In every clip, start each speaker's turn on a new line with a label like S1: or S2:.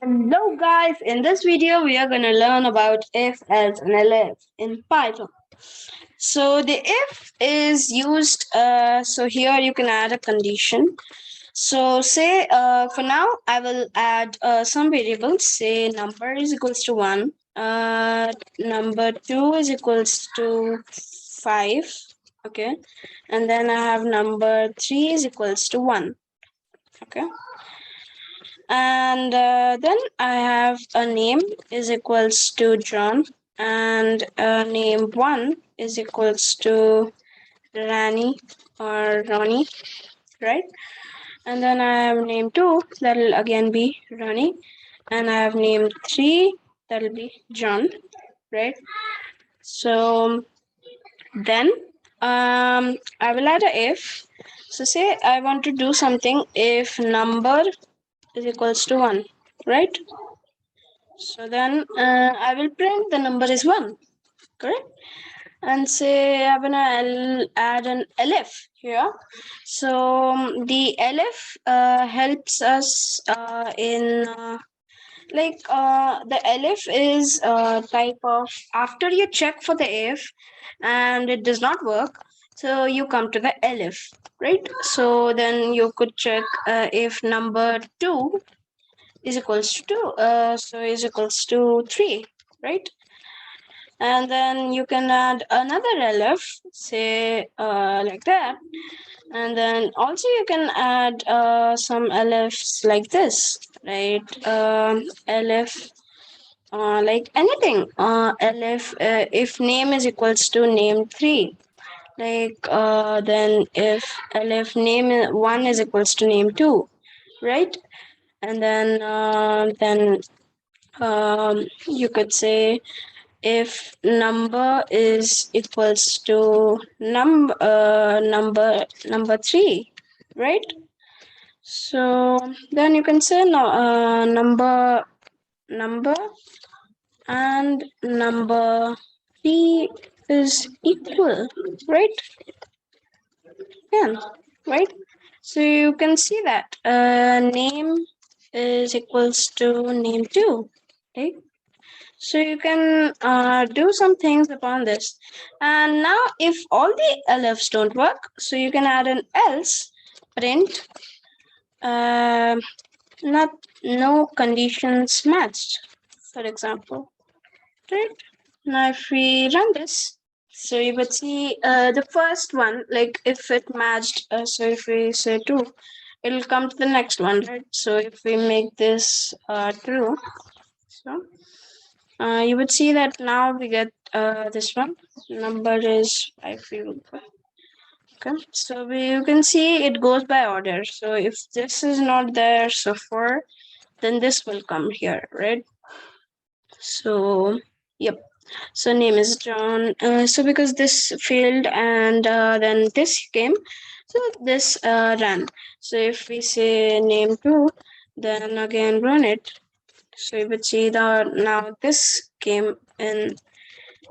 S1: Hello guys, in this video we are going to learn about if, else and elif in Python. So the if is used, so here you can add a condition. So say for now I will add some variables, say number is equals to 1, number 2 is equals to 5, okay, and then I have number 3 is equals to 1, okay. And then I have a name is equals to John, and name 1 is equals to Rani or Ronnie, right? And then I have name 2, that'll again be Ronnie, and I have name 3, that'll be John, right? So then I will add a if. So say I want to do something if number is equals to 1, right? So then I will print the number is 1, correct? And say I'm gonna add an elif here. So the elif helps us in the elif is a type of, after you check for the if and it does not work, so you come to the elif, right? So then you could check if number 2 is equals to 2, so is equals to 3, right? And then you can add another elif, say like that. And then also you can add some elifs like this, right? Elif like anything, elif if name is equals to name 3, like then if elif name 1 is equals to name 2, right? And then you could say if number is equals to number 3, right? So then you can say no, number and number 3 is equal, right? Yeah, right. So you can see that name is equals to name 2, right? So you can do some things upon this. And now if all the elifs don't work, so you can add an else, print not no conditions matched, for example, right? Now if we run this, so you would see the first one, like if it matched, so if we say 2, it'll come to the next one, right? So if we make this true, so you would see that now we get this one, number is 5. Okay, so you can see it goes by order. So if this is not there, so 4, then this will come here, right? So yep, so name is John. So because this failed and then this came, so this ran. So if we say name 2, then again run it, so you would see that now this came in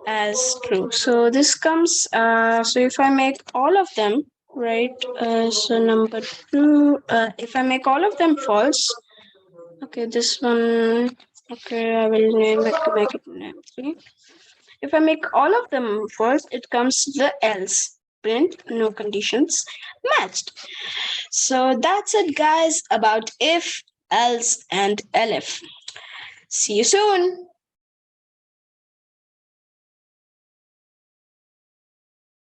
S1: as true. So this comes, so if I make all of them, right, so number 2, if I make all of them false, okay, this one, okay, I will name it to make it name 3. If I make all of them false, it comes the else, print no conditions matched. So that's it guys about if, else and elif. See you soon.